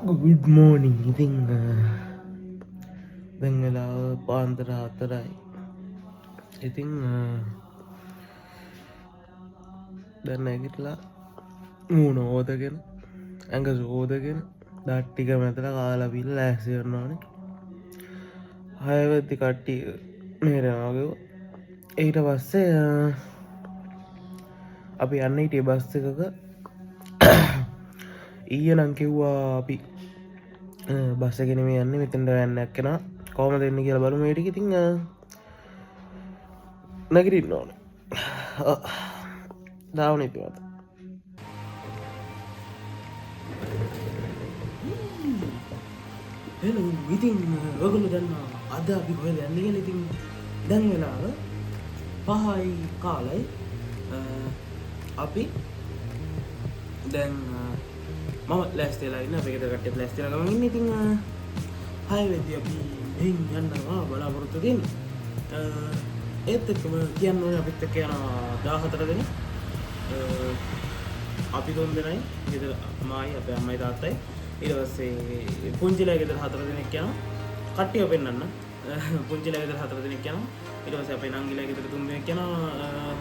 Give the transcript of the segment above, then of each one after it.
Good මෝනිින් ඉතිං දැන් වෙලාව පාන්තර 4යි. ඉතිං දැන් නැගිටලා මූුණ හෝදගෙන ඇඟ සෝදගෙන දට්ටික මැතල කාලපිල් ලෑස්සි කරනවානේ. හයවැත්ති කට්ටි මේරවාගව ඊට පස්සේ අපි යන්න හිටිය බස් එකක ඊය නංකිව්වා අපි බස්සගෙන මේ යන්න මෙතෙන්ට යන්නක් කෙන කෝම දෙන්න කියලා බලු මේටික ඉතිං නැගිටින්න ඕන දාවන ඉතිවත හෙල ඉතින් ඔගුලු දන්න අද අපි හොය යන්න කියල ඉතින් දැන් වෙලාව 5යි කාලයි අපි දැන් මම ලැස්තේලා ඉන්න අපිට කට්ට ලැස්තේලා ගමන් ඉන්න ඉතින් 6 වෙනි අපි එයින් යන්නවා බලාපොරොත්තු දෙන්න. ඒත් එක්කම කියන්න ඕනේ අපිත් එක්ක යන 14 දෙනෙක්. අපි 3 දෙනයි ගෙදර මායි අපේ අම්මයි තාත්තයි ඊට පස්සේ පුංචිලා ගෙදර 4 දෙනෙක් යනවා. කට්ටිය පෙන්නන්න. පුංචිලා ගෙදර 4 දෙනෙක් යනවා. ඊට පස්සේ අපේ නංගිලා ගෙදර 3 දෙනෙක් යනවා.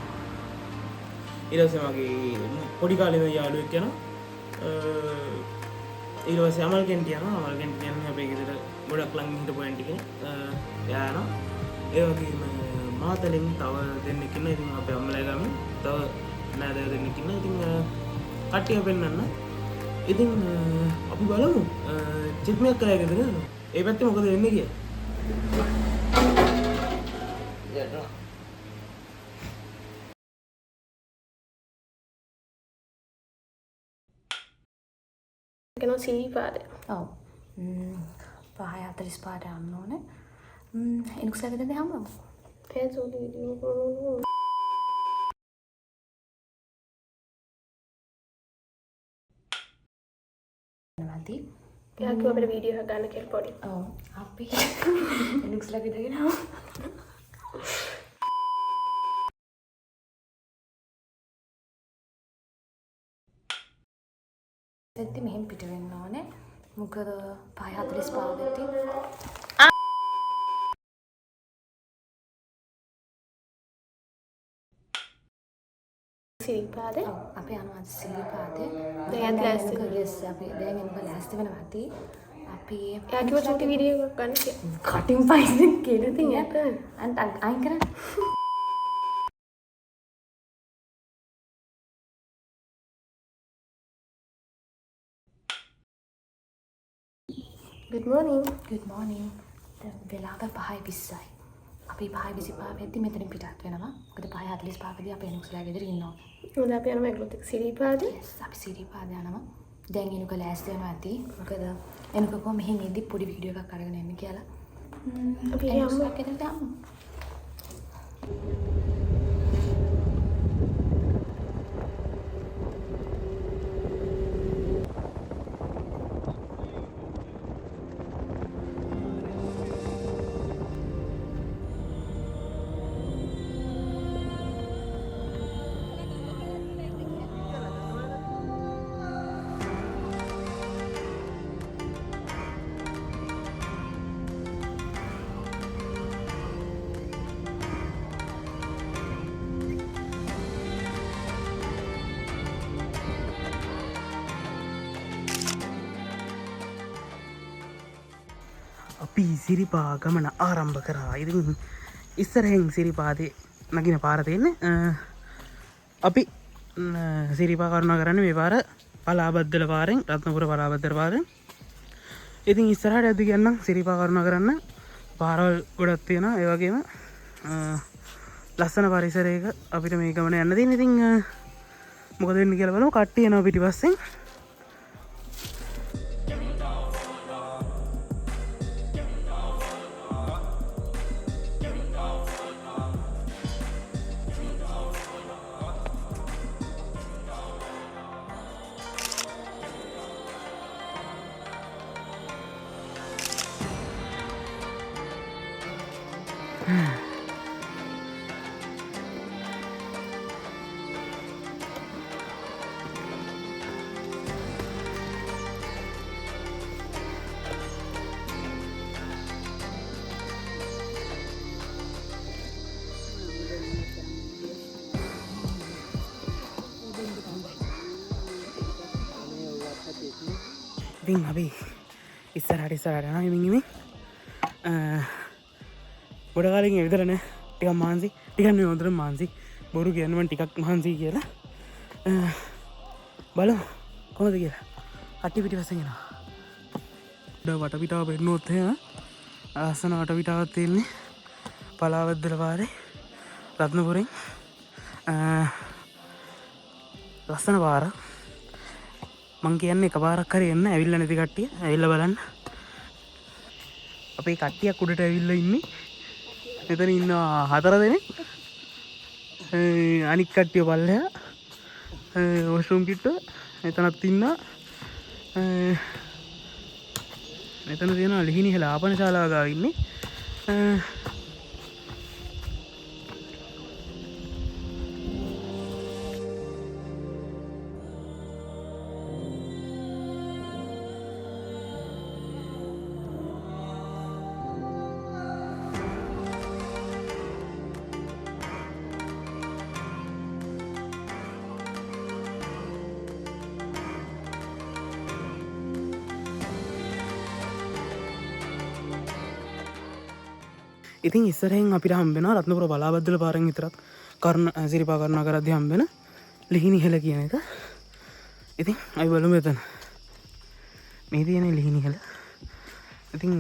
ඊට පස්සේ මගේ පොඩි කාලේ ඉඳන් යාළුවෙක් යනවා. ඊට පස්සේ අමල් කෙන්ටි යනවා. අමල් කෙන්ටි කියන්නේ අපේ ගෙදර ගොඩක් ළඟින් හිටපු ඇන්ටි කෙනෙක්. එයා යනවා. ඒ වගේම මාතලෙන් තව දෙන්නෙක් ඉන්නවා. ඉතින් අපේ අම්මලා ගාමින් තව නෑදෑයෝ දෙන්නෙක් ඉන්නවා. ඉතින් කට්ටිය පෙන්නන්න. ඉතින් අපි බලමු චිත්මයක් කරලා ගෙදර. ඒ පැත්තේ මොකද වෙන්නේ කියලා. කෙනා සීපාද ඔව් 5:45 යන්න ඕනේ එනක සැකද හම්බමු ෆේස්බුක් වීඩියෝ කරනවා නැති එයා කිව්වා අපිට වීඩියෝ එකක් ගන්න කියලා පොඩි ඔව් අපි එනක සැකද ගෙනවා එද්දි මෙහෙම පිට වෙන්න ඕනේ මොකද 5:45 වෙද්දි සීපාද අපි යනවා සිරිපාදේ දැන් ලෑස්ති yes අපි දැන් එනක ලෑස්ති වෙනවා ඇති අපි එයා කිව්වා චුටි වීඩියෝ එකක් ගන්න කියලා කටින් පයින් කියලා ඉතින් තියෙන අන්ත අයින් කරන්න good morning good morning දැන් වෙලාව 5:20යි අපි 5:25 වෙද්දි මෙතනින් පිටත් වෙනවා මොකද 5:45 වෙද්දි අපි එනුක්ස්ලා ගෙදර ඉන්නවා මොකද අපි යනවා ඒගොල්ලොත් එක්ක සිරිපාදේ yes අපි සිරිපාද යනවා දැන් එනුක ලෑස්ති වෙනවා ඇති මොකද එනුක කොහොම මෙහෙම ඉඳි පොඩි වීඩියෝ එකක් අරගෙන එන්න කියලා අපි යමු ගෙදරට යමු අපි සිරිපා ගමන ආරම්භ කරා. ඉතින් ඉස්සරහෙන් සිරිපාදේ නගින පාර තියෙන්නේ. අපි සිරිපා කරුණා කරන්නේ මේ පාර පලාබද්දල පාරෙන් රත්නපුර පලාබද්දල පාරෙන්. ඉතින් ඉස්සරහට ඇද්දි කියන්නම් සිරිපා කරුණා කරන්න පාරවල් ගොඩක් තියෙනවා. ඒ වගේම ලස්සන පරිසරයක අපිට මේ ගමන යන්න තියෙන. ඉතින් මොකද වෙන්නේ කියලා බලමු. කට්ටිය එනවා පිටිපස්සෙන්. ඉතින් අපි ඉස්සරහට යනවා හිමින් ගොඩ කාලෙකින් ඇවිදලා නෑ ටිකක් මහන්සි ටිකක් නෙවෙයි හොඳටම මහන්සි බොරු කියනවා මම ටිකක් මහන්සි කියලා බලමු කොහොමද කියලා කට්ටි පිටිපස්සෙන් එනවා වටපිටාව පෙන්නොත් එහෙම ලස්සන වටපිටාවක් තියෙන්නේ පලාවද්දල පාරේ රත්නපුරෙන් ලස්සන පාර මං කියන්නේ එක පාරක් හරි එන්න ඇවිල්ලා නැති කට්ටිය ඇවිල්ලා බලන්න අපේ කට්ටියක් උඩට ඇවිල්ලා ඉන්නේ මෙතන ඉන්නවා 4 දෙනෙක් අනික් කට්ටිය පල්ලෙහා වොෂ්රූම් කිට්ටුව මෙතනත් ඉන්නවා මෙතන තියෙනවා ලිහිණිහල ආපන ශාලාව ගාව ඉන්නේ ඉතින් ඉස්සරහෙන් අපිට හම්බෙනවා රත්නපුර බලාබද්දල පාරෙන් විතරක් කර්ණ සිරිපා කරුණා කරද්දී හම්බෙන ලිහිණිහල කියන එක. ඉතින් අපි බලමු එතන. මේ තියෙන ලිහිණිහල. ඉතින්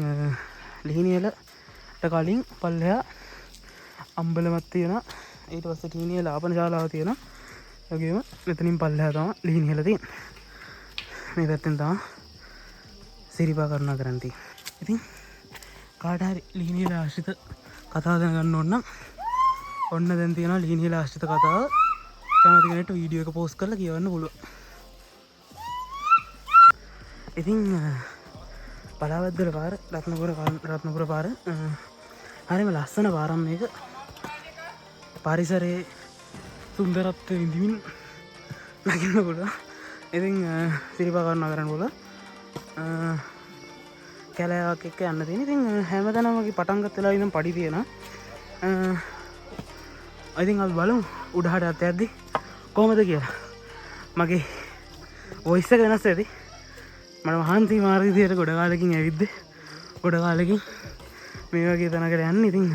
ලිහිණිහලට කලින් පල්ලෙහා අම්බලමක් තියෙනවා. ඊට පස්සේ ලිහිණිහල ආපන ශාලාව තියෙනවා. ඒ වගේම මෙතනින් පල්ලෙහා තමයි ලිහිණිහල තියෙන්නේ. මේ පැත්තෙන් තමයි සිරිපා කරුණා කරන් තියෙන්නේ. ඉතින් කාට හරි ලිහිණිහල ආශ්‍රිත කතාව දැනගන්න ඕන නම් ඔන්න දැන් තියෙනවා ලිහිණිහල ආශ්‍රිත කතාව කැමති කෙනෙක්ට වීඩියෝ එක පෝස්ට් කරලා කියවන්න පුළුවන්. ඉතින් පලාවද්දල පාර රත්නපුර පාර හරිම ලස්සන පාරක් මේක. පරිසරයේ සුන්දරත්වය විඳින්න නැගින්න පුළුවන්. ඉතින් සිරිපා කරුණා කරන්න පුළුවන්. කැලෑවක් එක්ක යන්න තියෙන. ඉතින් හැමතැනම වගේ පටන් ගත්ත වෙලාව ඉඳන් පඩි තියෙනවා. ඉතින් අපි බලමු උඩහට යද්දි කොහමද කියලා. මගේ වොයිස් එක වෙනස් වෙයි. මම මහන්සි මාර විදියට ගොඩ කාලෙකින් ඇවිද්දේ. ගොඩ කාලෙකින් මේ වගේ තැනකට යන්නේ. ඉතින්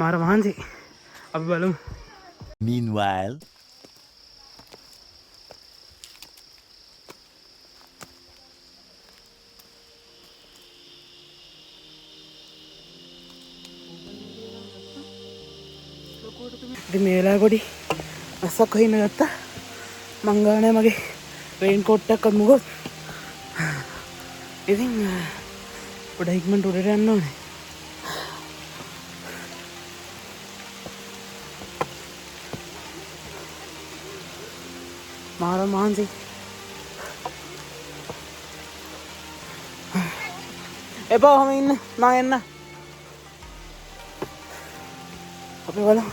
මාර මහන්සි. අපි බලමු. Meanwhile ඉතින් මේ වෙලාවේ පොඩි අස්සක් හොයන්න ගත්තා. මං ගානේ මගේ රේන් කෝට් එකක් අමුගොත්. ඉතින් පොඩ ඉක්මනට උඩට යන්න ඕනේ. මාර මහන්සි. එපා ඔහම ඉන්න මං එන්න. අපි බලමු.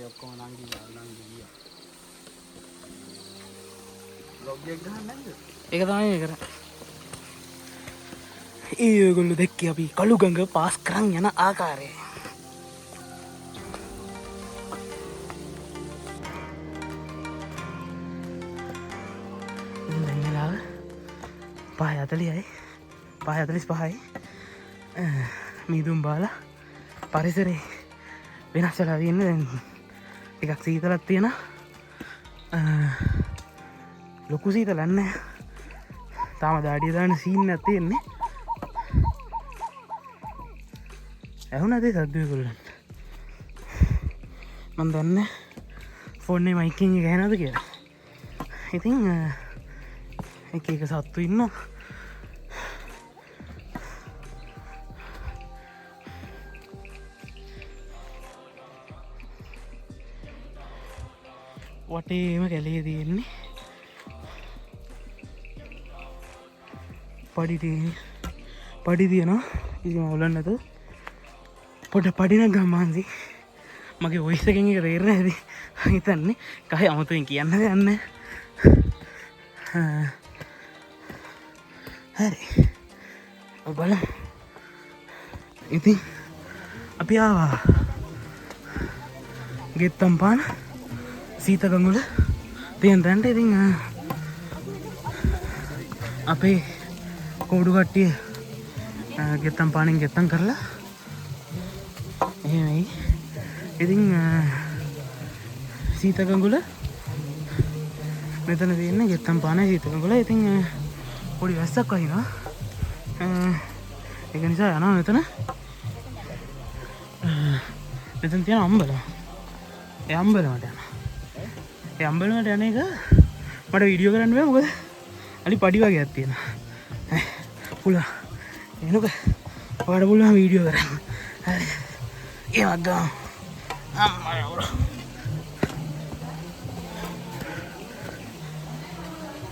ඔක්කොම නංගි vlog එක ගහන්න නැද්ද? ඒක තමයි මේ කරන්නේ. ඒගොල්ලෝ දැක්කේ අපි කළුගඟ පාස් කරන් යන ආකාරය. දැන් වෙලාව 5:40යි. 5:45යි. මීදුම් බාලා පරිසරේ වෙනස් වෙලා තියෙන්නේ. දැන් ටිකක් සීතලක් තියෙනවා. ලොකු සීතලක් නැහැ. තාම දාඩිය දාන්න සීන් එකක් තියෙන්නේ. ඇහුණාද ඒ සද්ද ඒගොල්ලන්ට? මන් දන්නේ ෆෝන් එකේ මයිකින් එක ඇහෙනවද කියලා. ඉතින් එක එක සත්තු ඉන්නවා. වටේම කැලේ තියෙන්නේ. පඩි තියෙනවා ඉතින් ඔලන්න නැතු පොට පඩිනක් ගම්මාන්සි මගේ ඔයිස එකෙන් එක තේරෙන්නේ නැති හිතන්නේ කයි අමුතුවෙන් කියන්න දෙන්න හරි බලමු ඉතින් අපි ආවා ගෙත්තම් පාන සීතගංගුල තියෙන තැනට ඉතින් අපේ කෝඩු කට්ටිය ගෙත්තම් පානෙන් ගෙත්තම් කරලා එහෙමයි ඉතින් සීතගංගුල මෙතන තියෙන ගෙත්තම් පාන සීතගංගුල ඉතින් පොඩි වැස්සක් වහිනවා ඒක නිසා යනවා මෙතන තියෙන අම්බල ඒ අම්බලමට යනවා ඒ අම්බලමට යන එක මට වීඩියෝ කරන්න බෑ මොකද අලි පඩි වගේක් තියෙනවා පුළුවන් එනක ඔයාලට පුළුවන් වීඩියෝ කරන්න හරි ඒවත් ගමු අම්මා යවුවා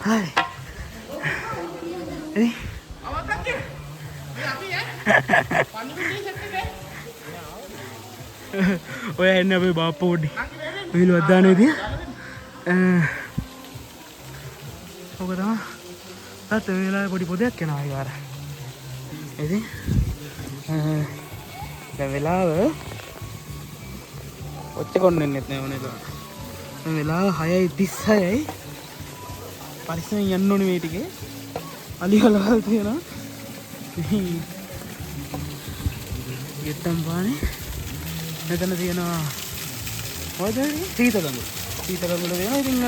හරි එයි ඔය එන්න අපේ බාප්පා පොඩි විල වද්දානේදී ඔක තමයි තාත්ත වෙලාවේ පොඩි පොදයක් යනවා ඊවාර ඉතින් දැන් වෙලාව ඔච්චර කොන්නෙන්නෙත් නෑ ඕනේ ඒක දැන් වෙලාව 6:36යි පරිස්සමෙන් යන්න ඕනේ මේ ටිකේ අලි හලවල් තියෙනවා ගෙත්තම් පානේ මෙතන තියෙනවා මොකද සීතගංගුල තියෙනවා ඉතින්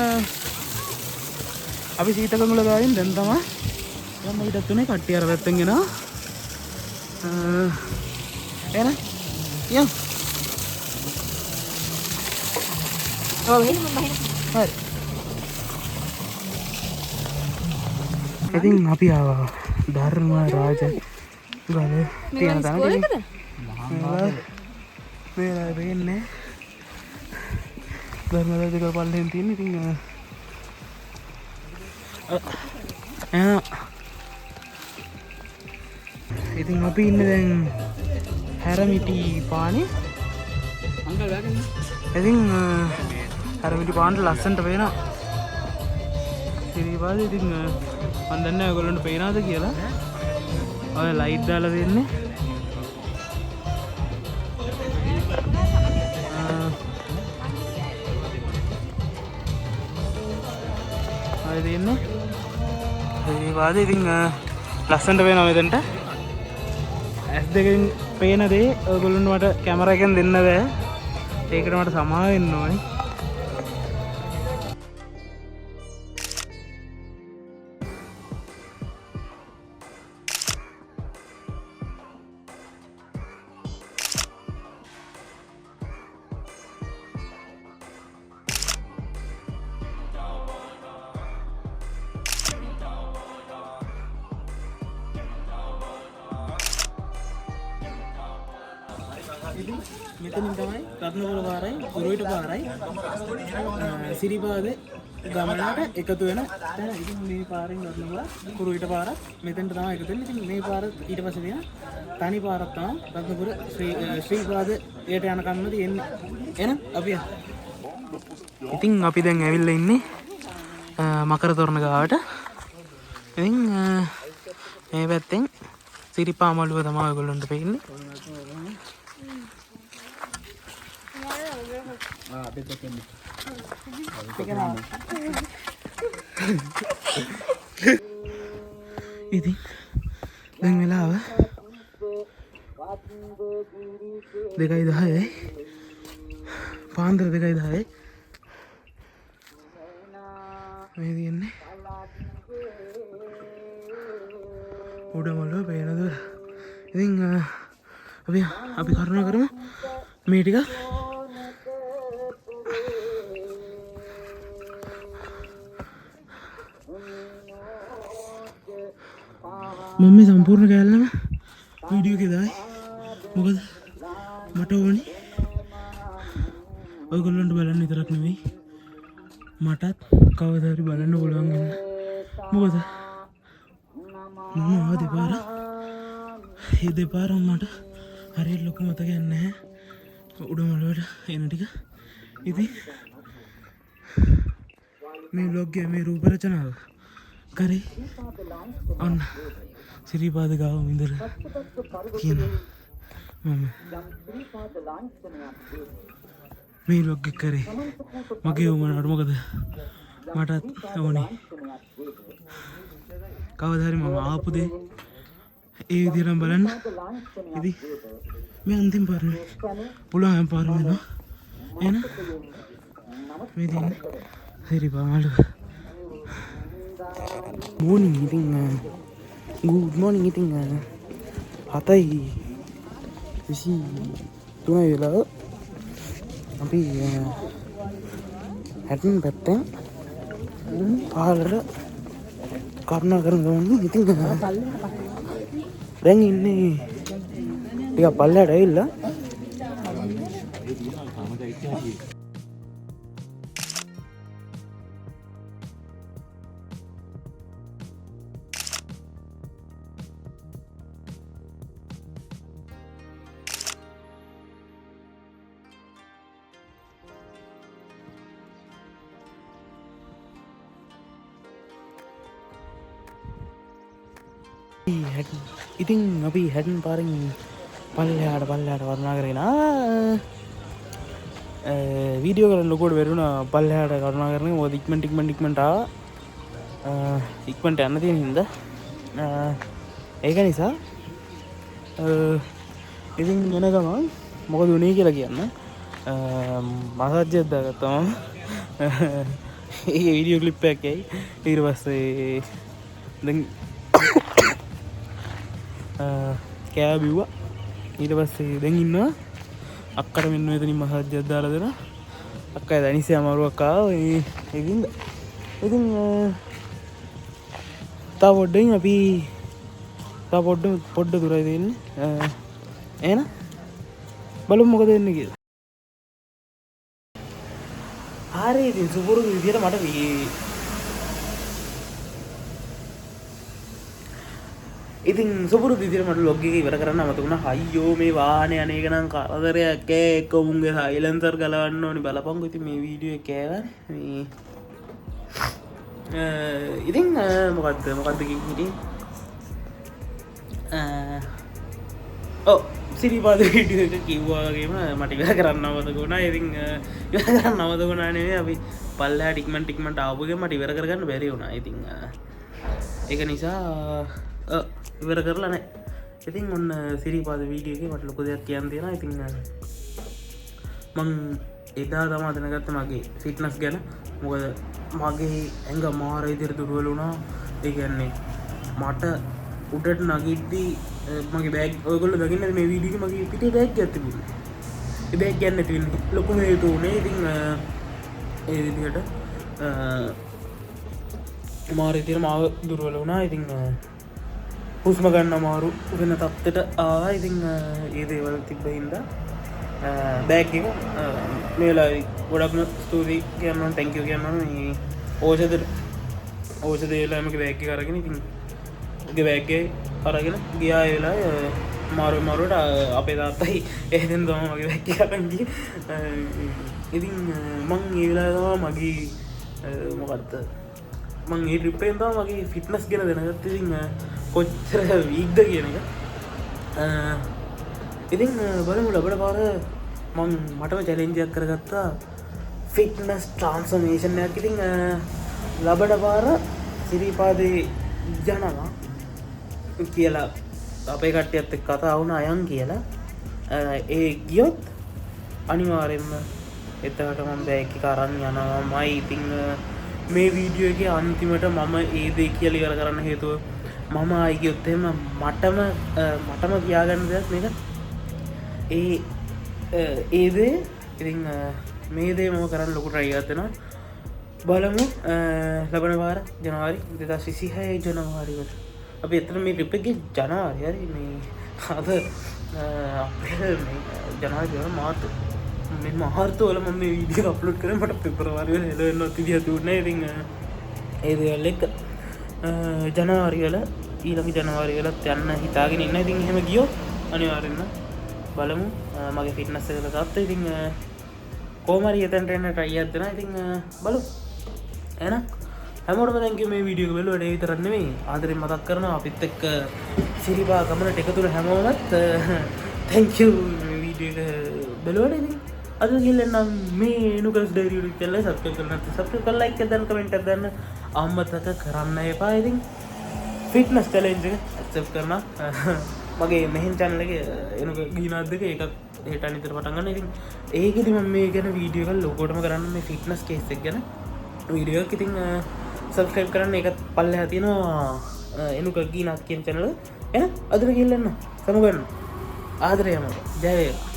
අපි සීතගංගුල ගාවින් දැන් තමයි යන්න ඊටත් තුනේ කට්ටිය අර පැත්තෙන් එනවා එන යම් හරි ඉතින් අපි ආවා ධර්ම රාජ ගල තියෙන තැනට මේලා වෙන්නේ ධර්ම රාජ ගල පල්ලෙන් තියෙන ඉතින් ඉතින් අපි ඉන්නේ දැන් හැරමිටි පානේ අංකල් වැගන්නේ ඉතින් හැරමිටි පානට ලස්සනට පේනවා ඉතින් ඊපස්සේ ඉතින් මම දන්නේ නැහැ ඔයගොල්ලන්ට පේනවද කියලා ඔය ලයිට් දාලා දෙන්නේ ඔය දෙන්නේ ඒ වාදේ ඉතින් ලස්සනට පේනවා මෙතනට ඇස් දෙකෙන් පේන දේ ඔයගොල්ලන්ට මට කැමරා එකෙන් දෙන්න බෑ ඒකට මට සමාව වෙන්න ඕනේ මෙතනින් තමයි රත්නපුර පාරයි කුරුවිට පාරයි සිරිපාද ගමනට එකතු වෙන තැන. ඉතින් මේ පාරෙන් රත්නපුර කුරුවිට පාරක් මෙතෙන්ට තමයි එකතු වෙන්නේ. ඉතින් මේ පාර ඊට පස්සේ තියෙන තනි පාරක් තමයි රත්නපුර ශ්‍රීපාද එයට යන කම්ම තියෙන්නේ. එහෙනම් අපි ඉතින් අපි දැන් ඇවිල්ලා ඉන්නේ මකර තොරණ ගාවට. ඉතින් මේ පැත්තෙන් සිරිපා මළුව තමයි ඔයගොල්ලන්ට පේන්නේ. ඉතින් දැන් වෙලාව 2:10යි පාන්දර 2:10යි මේ තියෙන්නේ උඩමළුව පේන දුර. ඉතින් අපි කරුණා කරමු මේ ටික මම මේ සම්පූර්ණ කෑල්ලම වීඩියෝ එකේ දායි. මොකද මට ඕනේ ඔයගොල්ලන්ට බලන්න විතරක් නෙවෙයි මටත් කවදා හරි බලන්න පුළුවන් වෙන්න. මොකද මම ආව දෙපාර ඒ දෙපාර මට හරියට ලොකු මතකයක් නැහැ උඩමළුවට එන ටික. ඉතින් මේ vlog එක මේ රූප රචනාව කරේ ඔන්න සිරිපාද ගාව ඉඳලා කියන මම මේ vlog එක කරේ මගේ උමනට. මොකද මටත් ඕනේ කවදා හරි මම ආපු දේ ඒ විදිහටම බලන්න. ඉතින් මේ අන්තිම පාරනේ පුළුවන් පාර වෙනවා. එහෙනම් මේ දින සිරිපා මළුව morning. ඉතින් good morning. ඉතින් 7:23 වෙලාව අපි හැටන් පැත්තෙන් පාලට කරුණා කරන ගමන් ඉතින් දැන් ඉන්නේ ටිකක් පල්ලයට ඇවිල්ලා ඉතින් අපි හැටන් පාරෙන් පල්ලෙහාට කරුණා කරගෙන වීඩියෝ කරන්න ලොකුවට වැරුණා. පල්ලෙහාට කරුණා කරන මොකද ඉක්මනට ඉක්මනට යන්න තියෙන හින්දා ඒක නිසා ඉතින් යන ගමන් මොකද උනේ කියලා කියන්න මසාජ් එකක් දාගත්තා මම. ඒ වීඩියෝ ක්ලිප් එකක් ඇයි ඊට පස්සේ දැන් කෑ බිව්වා. ඊට පස්සේ දැන් ඉන්නවා අක්කට මෙන්න මෙතනින් මසාජ් එකක් දාලා දෙනවා. අක්කයි දැනිසේ අමාරුවක් ආවා ඒකින්ද. ඉතින් තව පොඩ්ඩකින් අපි තව පොඩ්ඩ දුරයි තියෙන්නේ. එහෙනම් බලමු මොකද වෙන්නේ කියලා. හරි ඉතින් සුපුරුදු විදියට මට ඉතින් සුපුරුදු විදියට මට vlog එක ඉවර කරන්න අමතක වුණා. අයියෝ මේ වාහනේ අනේක නම් කරදරයක් එක්ක මුංගේ සයිලන්සර් ගලවන්න ඕනි. බලපංකෝ ඉතින් මේ වීඩියෝ එක කෑවනේ මේ ඉතින් මොකද්ද කිව්වේ සිරිපාද වීඩියෝ එක කිව්වා වගේම මට ඉවර කරන්න අමතක වුණා. ඉතින් ඉවර කරන්න අමතක වුණා නෙවෙයි අපි පල්ලෙහාට ඉක්මනට ආපු එක මට ඉවර කරගන්න බැරි වුණා. ඉතින් ඒක නිසා ඉවර කරලා නැහැ. ඉතින් ඔන්න සිරිපාද වීඩියෝ එකේ මට ලොකු දෙයක් කියන්න තියෙනවා. ඉතින් මං එදා තමයි දැනගත්තේ මගේ ෆිට්නස් ගැන. මොකද මගේ ඇඟ මාර විදිහට දුර්වල වුණා. ඒ කියන්නේ මට උඩට නගිද්දී මගේ බෑග් ඔයගොල්ලෝ දකින්නද මේ වීඩියෝ එකේ මගේ පිටේ බෑග් එකක් තිබුණා. ඒ බෑග් ගන්න නැති වෙන්නේ ලොකුම හේතුව උනේ. ඉතින් ඒ විදිහට මාර විදිහට මාව දුර්වල වුණා. ඉතින් හුස්ම ගන්න අමාරු වෙන තත්ත්වයට ආවා. ඉතින් ඒ දේවල් තිබ්බ හින්දා බෑග් එක මේ වෙලාවේ ගොඩක්ම ස්තුතියි කියන්න ඕන. තැන්ක් යූ කියන්න ඕන. මේ ඖෂධ වේලා මගේ බෑග් එක අරගෙන ඉතින් මගේ බෑග් එක අරගෙන ගියා. ඒ වෙලාවේ මාරුවට අපේ තාත්තයි එහෙනම් තමයි මගේ බෑග් එක අරන් ගියේ. ඉතින් මං ඒ වෙලාවේ තමයි මගේ මොකද්ද මං ඒ ට්‍රිප් එකෙන් තමයි මගේ ෆිට්නස් ගැන දැනගත්තේ. ඉතින් කොච්චර වීක්ද කියන එක. ඉතින් බලමු ලබන පාර මටම චැලෙන්ජ් එකක් කරගත්තා ෆිට්නස් ට්‍රාන්ස්ෆර්මේෂන් එකක්. ඉතින් ලබන පාර සිරිපාදේ යනවා කියලා අපේ කට්ටියත් එක්ක කතා වුණා අයන් කියලා. ඒ ගියොත් අනිවාර්යෙන්ම එතකට මම බෑග් එක අරන් යනවාමයි. ඉතින් මේ වීඩියෝ එකේ අන්තිමට මම ඒ දේ කියලා ඉවර කරන්න හේතුව මම ආයි ගියොත් එහෙම මටම කියාගන්න දෙයක් මේක ඒ දේ. ඉතින් මේ දේ මම කරන්න ලොකු try එකක් දෙනවා. බලමු ලබන වාර ජනවාරි 2026 ජනවාරි වල අපි එතන මේ ට්‍රිප් එකේ ජනවාරි හරි මේ අද අප්‍රේල් මේ ජනවාරි මාර්තු මේ මාර්තු වල මම මේ වීඩියෝ අප්ලෝඩ් කරේ. මට පෙබරවාරි වල හෙලවෙන්නත් විදියක් තිබුණේ නැහැ. ඉතින් ඒ දේවල් එක්ක ජනවාරි වල ඊළඟ ජනවාරි වෙලත් යන්න හිතාගෙන ඉන්න. ඉතින් එහෙම ගියොත් අනිවාර්යෙන්ම බලමු මගේ ෆිට්නස් එක තත්ත්වය. ඉතින් කොහොම හරි එතනට එන්න try එකක් දෙනවා. ඉතින් බලමු. එහෙනම් හැමෝටම thank you මේ වීඩියෝ එක බලුවට. ඒ විතරක් නෙමෙයි ආදරෙන් මතක් කරනවා අපිත් එක්ක සිරිපා ගමනට එකතු වෙන හැමෝමත් thank you මේ වීඩියෝ එක බලුවට. ඉතින් අද ගිහින් මේ නුකස් ඩයරි YouTube channel එක subscribe කරලා නැත්නම් subscribe කරලා like එකක් දාන්න comment එකක් දාන්න අමතක කරන්න එපා. ඉතින් ෆිට්නස් challenge එක accept කරනවා. මගේ මෙහෙන් channel එකේ එනක ගිනාත් දෙක එකක් හෙට අනිතර පටන් ගන්න. ඉතින් ඒකෙදි මම මේ ගැන වීඩියෝ එකක් ලොකෝටම කරන්න මේ ෆිට්නස් කේස් එක ගැන වීඩියෝ එකක්. ඉතින් subscribe කරන්න ඒකත් පල්ලෙහා තියෙනවා එනුක ගිනාත් කියන channel එක. එහෙනම් අදට ගිහින් යන්න සමු ගන්න. ආදරයම ජය වේවා.